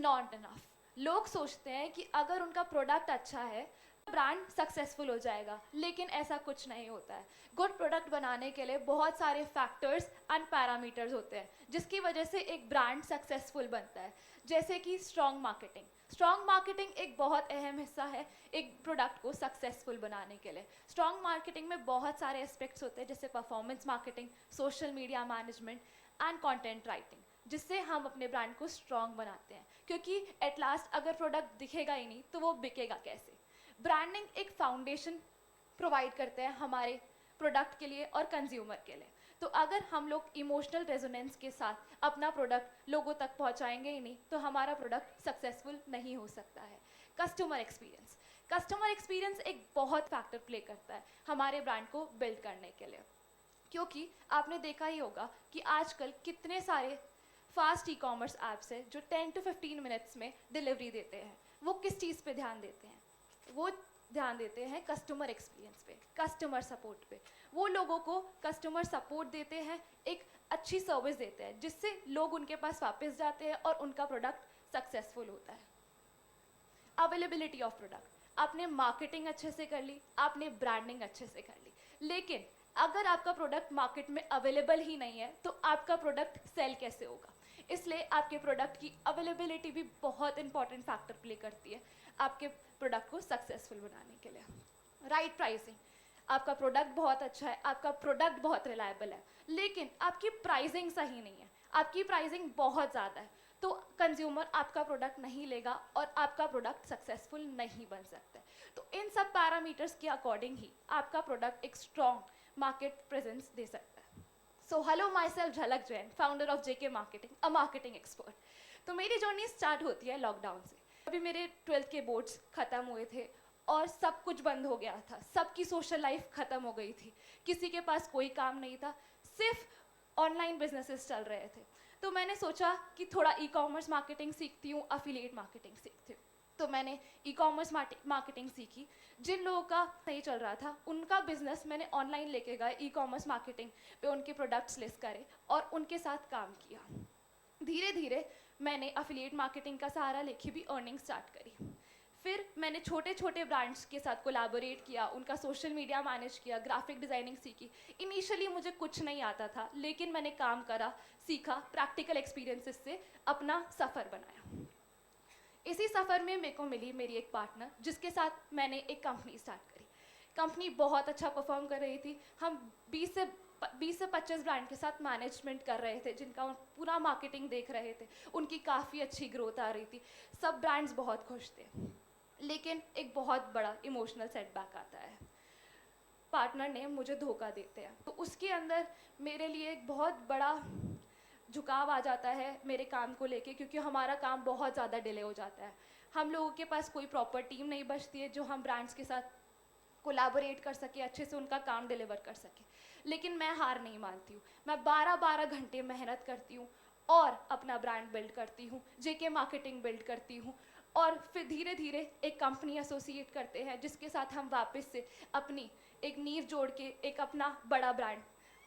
Not enough. लोग सोचते हैं कि अगर उनका प्रोडक्ट अच्छा है ब्रांड सक्सेसफुल हो जाएगा, लेकिन ऐसा कुछ नहीं होता है। गुड प्रोडक्ट बनाने के लिए बहुत सारे फैक्टर्स एंड पैरामीटर्स होते हैं जिसकी वजह से एक ब्रांड सक्सेसफुल बनता है। जैसे कि स्ट्रॉन्ग मार्केटिंग। स्ट्रॉन्ग मार्केटिंग एक बहुत अहम हिस्सा है एक प्रोडक्ट को सक्सेसफुल बनाने के लिए। स्ट्रॉन्ग मार्केटिंग में बहुत सारे एस्पेक्ट्स होते हैं जैसे performance marketing, social media management and content writing, जिससे हम अपने ब्रांड को स्ट्रॉन्ग बनाते हैं। क्योंकि एट लास्ट अगर प्रोडक्ट दिखेगा ही नहीं तो वो बिकेगा कैसे। ब्रांडिंग एक फाउंडेशन प्रोवाइड करते हैं हमारे प्रोडक्ट के लिए और कंज्यूमर के लिए। तो अगर हम लोग इमोशनल रेजोनेंस के साथ अपना प्रोडक्ट लोगों तक पहुंचाएंगे ही नहीं तो हमारा प्रोडक्ट सक्सेसफुल नहीं हो सकता है। Customer experience. कस्टमर एक्सपीरियंस एक बहुत फैक्टर प्ले करता है हमारे ब्रांड को बिल्ड करने के लिए। क्योंकि आपने देखा ही होगा कि आजकल कितने सारे फास्ट ई कॉमर्स ऐप्स है जो 10 to 15 मिनट्स में डिलीवरी देते हैं। वो किस चीज़ पे ध्यान देते हैं? वो ध्यान देते हैं कस्टमर एक्सपीरियंस पे, कस्टमर सपोर्ट पे। वो लोगों को कस्टमर सपोर्ट देते हैं, एक अच्छी सर्विस देते हैं जिससे लोग उनके पास वापस जाते हैं और उनका प्रोडक्ट सक्सेसफुल होता है। Availability of product. आपने मार्केटिंग अच्छे से कर ली, आपने ब्रांडिंग अच्छे से कर ली, लेकिन अगर आपका प्रोडक्ट मार्केट में अवेलेबल ही नहीं है तो आपका प्रोडक्ट सेल कैसे होगा? इसलिए आपके प्रोडक्ट की अवेलेबिलिटी भी बहुत इंपॉर्टेंट फैक्टर प्ले करती है आपके प्रोडक्ट को सक्सेसफुल बनाने के लिए। Right pricing. आपका प्रोडक्ट बहुत अच्छा है, आपका प्रोडक्ट बहुत रिलायबल है, लेकिन आपकी प्राइसिंग सही नहीं है, आपकी प्राइसिंग बहुत ज़्यादा है, तो कंज्यूमर आपका प्रोडक्ट नहीं लेगा और आपका प्रोडक्ट सक्सेसफुल नहीं बन सकता। तो इन सब पैरामीटर्स के अकॉर्डिंग ही आपका प्रोडक्ट एक स्ट्रॉन्ग मार्केट प्रेजेंस दे सकता है। सो हेलो, माई सेल्फ झलक Jain, founder of JK marketing, a marketing expert. तो मेरी जर्नी स्टार्ट होती है लॉकडाउन से। अभी मेरे 12th के बोर्ड्स ख़त्म हुए थे और सब कुछ बंद हो गया था, सबकी सोशल लाइफ ख़त्म हो गई थी, किसी के पास कोई काम नहीं था, सिर्फ ऑनलाइन बिजनेसेस चल रहे थे। तो मैंने सोचा कि थोड़ा ई कॉमर्स मार्केटिंग सीखती हूँ, अफिलिएट मार्केटिंग सीखती हूँ। तो मैंने ई कॉमर्स मार्केटिंग सीखी। जिन लोगों का नहीं चल रहा था उनका बिजनेस मैंने ऑनलाइन लेके गए, ई कॉमर्स मार्केटिंग पे उनके प्रोडक्ट्स लिस्ट करे और उनके साथ काम किया। धीरे धीरे मैंने अफिलिएट मार्केटिंग का सहारा लेके भी अर्निंग स्टार्ट करी। फिर मैंने छोटे छोटे ब्रांड्स के साथ कोलैबोरेट किया, उनका सोशल मीडिया मैनेज किया, ग्राफिक डिज़ाइनिंग सीखी। इनिशियली मुझे कुछ नहीं आता था, लेकिन मैंने काम करा, सीखा, प्रैक्टिकल एक्सपीरियंसेस से अपना सफ़र बनाया। इसी सफ़र में मेरे को मिली मेरी एक पार्टनर जिसके साथ मैंने एक कंपनी स्टार्ट करी। कंपनी बहुत अच्छा परफॉर्म कर रही थी। हम 20 से 25 ब्रांड के साथ मैनेजमेंट कर रहे थे जिनका पूरा मार्केटिंग देख रहे थे। उनकी काफ़ी अच्छी ग्रोथ आ रही थी, सब ब्रांड्स बहुत खुश थे। लेकिन एक बहुत बड़ा इमोशनल सेटबैक आता है, पार्टनर ने मुझे धोखा देते हैं। तो उसके अंदर मेरे लिए एक बहुत बड़ा झुकाव आ जाता है मेरे काम को लेके, क्योंकि हमारा काम बहुत ज़्यादा डिले हो जाता है। हम लोगों के पास कोई प्रॉपर टीम नहीं बचती है जो हम ब्रांड्स के साथ कोलैबोरेट कर सके, अच्छे से उनका काम डिलीवर कर सके। लेकिन मैं हार नहीं मानती हूँ, मैं 12-12 घंटे मेहनत करती हूँ और अपना ब्रांड बिल्ड करती हूँ, JK मार्केटिंग बिल्ड करती हूँ। और फिर धीरे धीरे एक कंपनी एसोसिएट करते हैं जिसके साथ हम वापस से अपनी एक नींव जोड़ के एक अपना बड़ा ब्रांड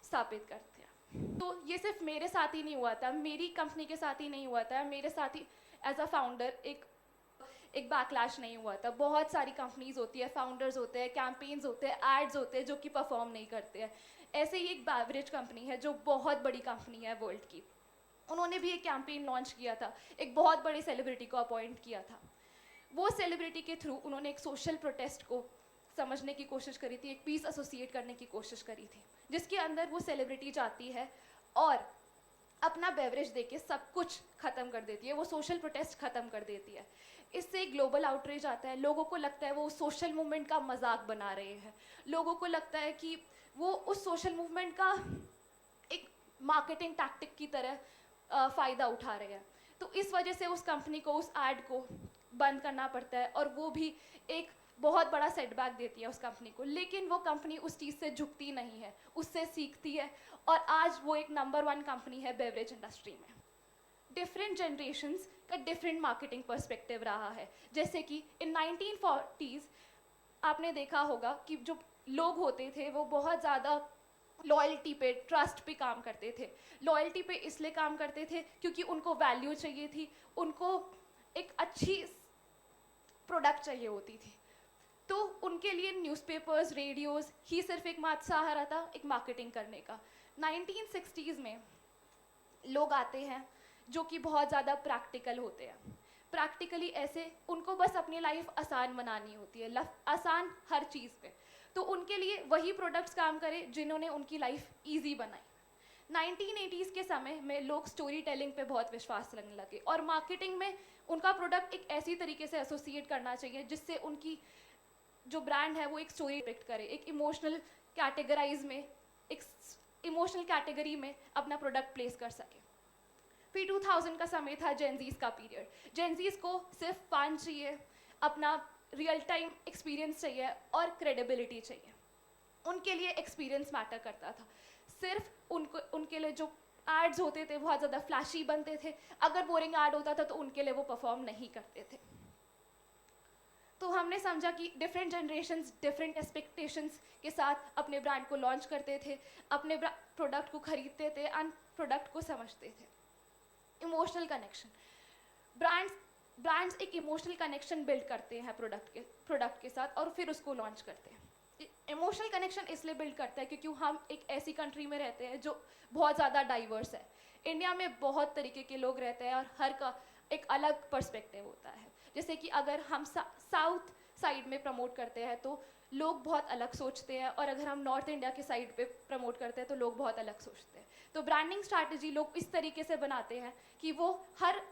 स्थापित करते हैं। तो ये सिर्फ मेरे साथ ही नहीं हुआ था, मेरी कंपनी के साथ ही नहीं हुआ था, मेरे साथ ही एज अ फाउंडर एक बैकलैश नहीं हुआ था। बहुत सारी कंपनीज होती है, फाउंडर्स होते हैं, कैंपेन्स होते हैं, एड्स होते हैं जो कि परफॉर्म नहीं करते हैं। ऐसे ही एक बेवरेज कंपनी है जो बहुत बड़ी कंपनी है वर्ल्ड की, उन्होंने भी एक कैंपेन लॉन्च किया था, एक बहुत बड़ी सेलिब्रिटी को अपॉइंट किया था। वो सेलिब्रिटी के थ्रू उन्होंने एक सोशल प्रोटेस्ट को समझने की कोशिश करी थी, एक पीस एसोसिएट करने की कोशिश करी थी, जिसके अंदर वो सेलिब्रिटी जाती है और अपना बेवरेज देके सब कुछ ख़त्म कर देती है, वो सोशल प्रोटेस्ट ख़त्म कर देती है। इससे ग्लोबल आउटरीच आता है, लोगों को लगता है वो सोशल मूवमेंट का मजाक बना रहे हैं, लोगों को लगता है कि वो उस सोशल मूवमेंट का एक मार्केटिंग टैक्टिक की तरह फ़ायदा उठा रहे हैं। तो इस वजह से उस कंपनी को उस ऐड को बंद करना पड़ता है और वो भी एक बहुत बड़ा सेटबैक देती है उस कंपनी को। लेकिन वो कंपनी उस चीज़ से झुकती नहीं है, उससे सीखती है और आज वो एक नंबर 1 कंपनी है बेवरेज इंडस्ट्री में। डिफरेंट जनरेशन्स का डिफरेंट मार्केटिंग पर्सपेक्टिव रहा है। जैसे कि इन 1940s आपने देखा होगा कि जो लोग होते थे वो बहुत ज़्यादा लॉयल्टी पे, ट्रस्ट पे काम करते थे। लॉयल्टी पे इसलिए काम करते थे क्योंकि उनको वैल्यू चाहिए थी, उनको एक अच्छी प्रोडक्ट चाहिए होती थी, तो उनके लिए न्यूज़पेपर्स, रेडियोस ही सिर्फ एक मात्र सहारा था एक मार्केटिंग करने का। 1960s में लोग आते हैं जो कि बहुत ज़्यादा प्रैक्टिकल होते हैं। प्रैक्टिकली ऐसे उनको बस अपनी लाइफ आसान बनानी होती है, आसान हर चीज़ पे, तो उनके लिए वही प्रोडक्ट्स काम करें जिन्होंने उनकी लाइफ ईजी बनाई। 1980s के समय में लोग स्टोरी टेलिंग पे बहुत विश्वास रखने लगे और मार्केटिंग में उनका प्रोडक्ट एक ऐसी तरीके से एसोसिएट करना चाहिए जिससे उनकी जो ब्रांड है वो एक स्टोरी डिपिक्ट करे, एक इमोशनल कैटेगराइज में, एक इमोशनल कैटेगरी में अपना प्रोडक्ट प्लेस कर सके। फिर 2000 का समय था जेनजीज का पीरियड। जेनजीज को सिर्फ फन चाहिए, अपना रियल टाइम एक्सपीरियंस चाहिए और क्रेडिबिलिटी चाहिए। उनके लिए एक्सपीरियंस मैटर करता था। सिर्फ उनके लिए जो एड्स होते थे बहुत ज़्यादा फ्लैशी बनते थे, अगर बोरिंग ऐड होता था तो उनके लिए वो परफॉर्म नहीं करते थे। तो हमने समझा कि डिफरेंट जनरेशन्स डिफरेंट एक्सपेक्टेशंस के साथ अपने ब्रांड को लॉन्च करते थे, अपने प्रोडक्ट को खरीदते थे एंड प्रोडक्ट को समझते थे। इमोशनल कनेक्शन, ब्रांड्स एक इमोशनल कनेक्शन बिल्ड करते हैं प्रोडक्ट के साथ और फिर उसको लॉन्च करते हैं। इमोशनल कनेक्शन इसलिए बिल्ड करता है क्योंकि हम एक ऐसी कंट्री में रहते हैं जो बहुत ज़्यादा डाइवर्स है। इंडिया में बहुत तरीके के लोग रहते हैं और हर का एक अलग पर्सपेक्टिव होता है। जैसे कि अगर हम साउथ साइड में प्रमोट करते हैं तो लोग बहुत अलग सोचते हैं, और अगर हम नॉर्थ इंडिया के साइड पे प्रमोट करते हैं तो लोग बहुत अलग सोचते हैं। तो ब्रांडिंग स्ट्रैटेजी लोग इस तरीके से बनाते हैं कि वो हर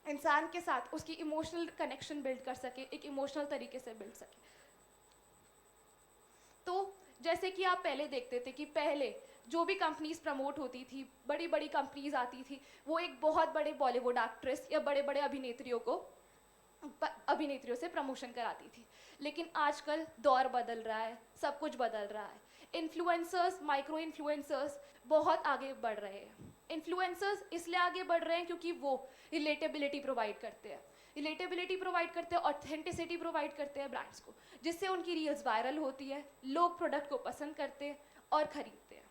इंसान के साथ उसकी इमोशनल कनेक्शन बिल्ड कर सके, एक इमोशनल तरीके से बिल्ड सके। तो जैसे कि आप पहले देखते थे कि पहले जो भी कंपनीज प्रमोट होती थी, बड़ी बड़ी कंपनीज आती थी, वो एक बहुत बड़े बॉलीवुड एक्ट्रेस या बड़े बड़े अभिनेत्रियों से प्रमोशन कराती थी। लेकिन आजकल दौर बदल रहा है, सब कुछ बदल रहा है। इन्फ्लुएंसर्स, माइक्रो इन्फ्लुएंसर्स बहुत आगे बढ़ रहे हैं। इन्फ्लुएंसर्स इसलिए आगे बढ़ रहे हैं क्योंकि वो रिलेटेबिलिटी प्रोवाइड करते हैं, ऑथेंटिसिटी प्रोवाइड करते हैं ब्रांड्स को, जिससे उनकी रील्स वायरल होती है, लोग प्रोडक्ट को पसंद करते हैं और खरीदते हैं।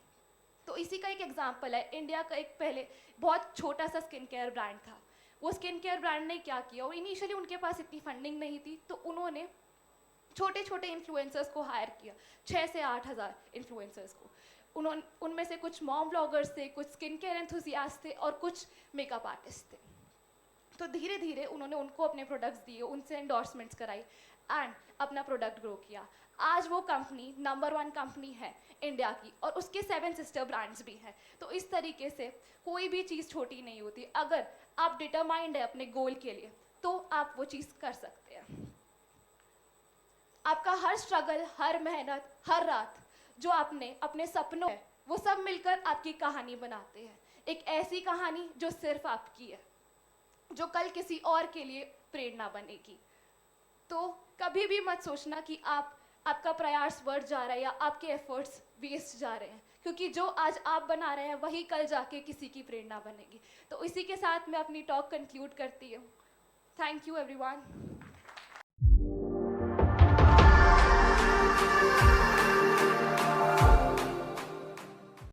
तो इसी का एक एग्जाम्पल है, इंडिया का एक पहले बहुत छोटा सा स्किन केयर ब्रांड था। वो स्किन केयर ब्रांड ने क्या किया, वो इनिशियली उनके पास इतनी फंडिंग नहीं थी, तो उन्होंने छोटे छोटे इन्फ्लुएंसर्स को हायर किया, 6 से 8 हज़ार इन्फ्लुएंसर्स को। उनमें से कुछ मॉम ब्लॉगर्स थे, कुछ स्किन केयर एंथुसियास्ट थे और कुछ मेकअप आर्टिस्ट थे। तो धीरे धीरे उन्होंने उनको अपने प्रोडक्ट्स दिए, उनसे एंडोर्समेंट्स कराई एंड अपना प्रोडक्ट ग्रो किया। आज वो कंपनी नंबर 1 कंपनी है इंडिया की, और उसके 7 सिस्टर ब्रांड्स भी हैं। तो इस तरीके से कोई भी चीज़ छोटी नहीं होती। अगर आप डिटरमाइंड है अपने गोल के लिए तो आप वो चीज़ कर सकते हैं। आपका हर स्ट्रगल, हर मेहनत, हर रात जो आपने अपने सपनों है, वो सब मिलकर आपकी कहानी बनाते हैं। एक ऐसी कहानी जो सिर्फ आपकी है, जो कल किसी और के लिए प्रेरणा बनेगी। तो कभी भी मत सोचना कि आपका प्रयास बढ़ जा रहा है या आपके एफर्ट्स वेस्ट जा रहे हैं, क्योंकि जो आज आप बना रहे हैं वही कल जाके किसी की प्रेरणा बनेगी। तो इसी के साथ मैं अपनी टॉक कंक्लूड करती हूँ। Thank you everyone.